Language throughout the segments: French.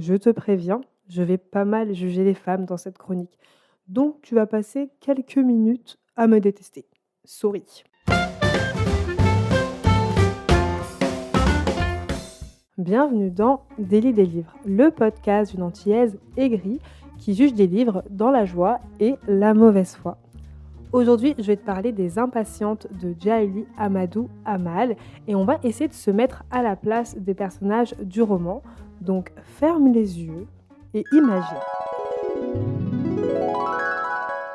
Je te préviens, je vais pas mal juger les femmes dans cette chronique. Donc tu vas passer quelques minutes à me détester. Sorry. Bienvenue dans Délit des livres, le podcast d'une antillaise aigrie qui juge des livres dans la joie et la mauvaise foi. Aujourd'hui, je vais te parler des Impatientes de Jaili Amadou Amal et on va essayer de se mettre à la place des personnages du roman. Donc ferme les yeux et imagine.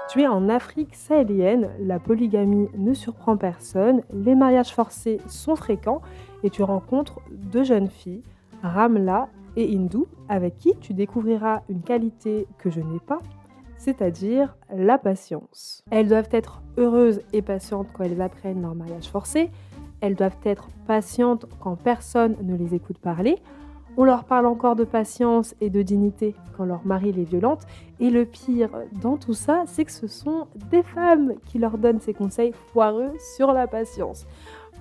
Tu es en Afrique sahélienne, la polygamie ne surprend personne, les mariages forcés sont fréquents et tu rencontres deux jeunes filles, Ramla et Hindou, avec qui tu découvriras une qualité que je n'ai pas, c'est-à-dire la patience. Elles doivent être heureuses et patientes quand elles apprennent leur mariage forcé, elles doivent être patientes quand personne ne les écoute parler, on leur parle encore de patience et de dignité quand leur mari les violente. Et le pire dans tout ça, c'est que ce sont des femmes qui leur donnent ces conseils foireux sur la patience.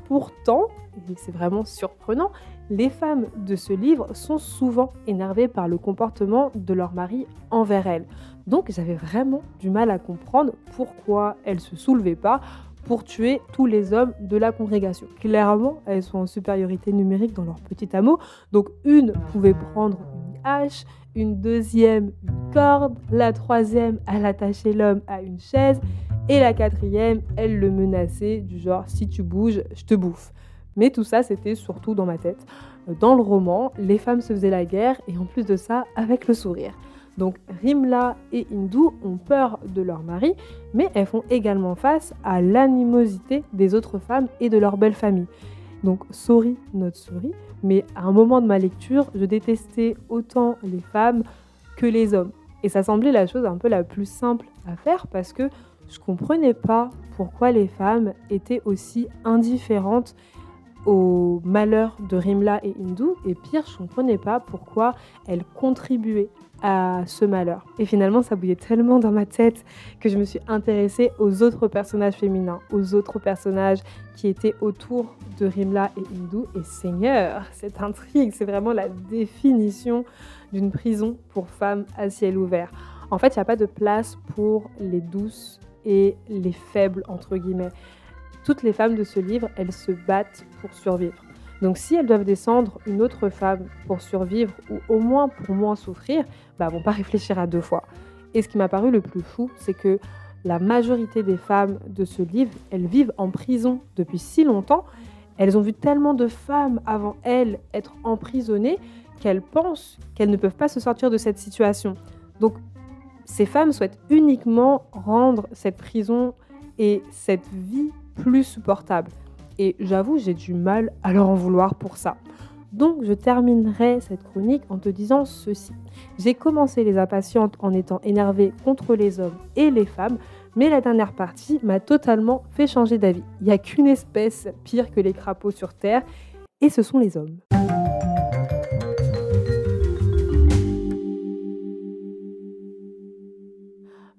Pourtant, et c'est vraiment surprenant, les femmes de ce livre sont souvent énervées par le comportement de leur mari envers elles. Donc j'avais vraiment du mal à comprendre pourquoi elles ne se soulevaient pas pour tuer tous les hommes de la congrégation. Clairement, elles sont en supériorité numérique dans leur petit hameau. Donc une pouvait prendre une hache, une deuxième une corde, la troisième elle attachait l'homme à une chaise et la quatrième elle le menaçait du genre si tu bouges, je te bouffe. Mais tout ça c'était surtout dans ma tête. Dans le roman, les femmes se faisaient la guerre et en plus de ça avec le sourire. Donc Rimla et Hindou ont peur de leur mari, mais elles font également face à l'animosité des autres femmes et de leur belle famille. Donc sorry, not sorry, mais à un moment de ma lecture, je détestais autant les femmes que les hommes. Et ça semblait la chose un peu la plus simple à faire parce que je comprenais pas pourquoi les femmes étaient aussi indifférentes au malheur de Rimla et Hindou, et pire, je ne comprenais pas pourquoi elles contribuaient à ce malheur. Et finalement, ça bouillait tellement dans ma tête que je me suis intéressée aux autres personnages féminins, aux autres personnages qui étaient autour de Rimla et Hindou. Et Seigneur, cette intrigue, c'est vraiment la définition d'une prison pour femmes à ciel ouvert. En fait, il n'y a pas de place pour les douces et les faibles, entre guillemets. Toutes les femmes de ce livre, elles se battent pour survivre. Donc si elles doivent descendre une autre femme pour survivre ou au moins pour moins souffrir, elles vont pas réfléchir à deux fois. Et ce qui m'a paru le plus fou, c'est que la majorité des femmes de ce livre, elles vivent en prison depuis si longtemps. Elles ont vu tellement de femmes avant elles être emprisonnées qu'elles pensent qu'elles ne peuvent pas se sortir de cette situation. Donc ces femmes souhaitent uniquement rendre cette prison et cette vie plus supportable. Et j'avoue, j'ai du mal à leur en vouloir pour ça. Donc, je terminerai cette chronique en te disant ceci. J'ai commencé Les Impatientes en étant énervée contre les hommes et les femmes, mais la dernière partie m'a totalement fait changer d'avis. Il n'y a qu'une espèce pire que les crapauds sur Terre, et ce sont les hommes.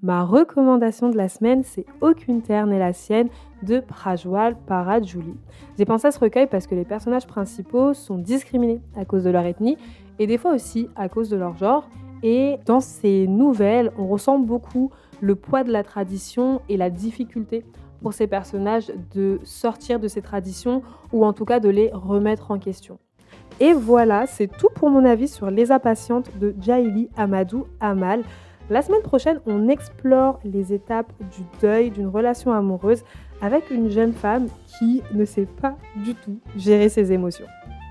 Ma recommandation de la semaine, c'est Aucune terre n'est la sienne de Prajwal Parajouli. J'ai pensé à ce recueil parce que les personnages principaux sont discriminés à cause de leur ethnie et des fois aussi à cause de leur genre. Et dans ces nouvelles, on ressent beaucoup le poids de la tradition et la difficulté pour ces personnages de sortir de ces traditions ou en tout cas de les remettre en question. Et voilà, c'est tout pour mon avis sur Les Impatientes de Jaili Amadou Amal. La semaine prochaine, on explore les étapes du deuil d'une relation amoureuse avec une jeune femme qui ne sait pas du tout gérer ses émotions.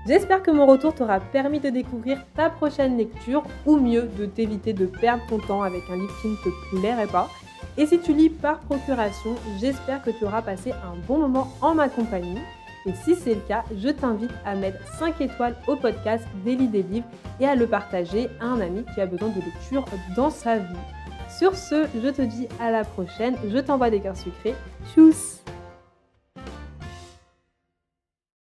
J'espère que mon retour t'aura permis de découvrir ta prochaine lecture ou mieux de t'éviter de perdre ton temps avec un livre qui ne te plairait pas. Et si tu lis par procuration, j'espère que tu auras passé un bon moment en ma compagnie. Et si c'est le cas, je t'invite à mettre 5 étoiles au podcast Délit des livres et à le partager à un ami qui a besoin de lecture dans sa vie. Sur ce, je te dis à la prochaine, je t'envoie des cœurs sucrés. Tchuss!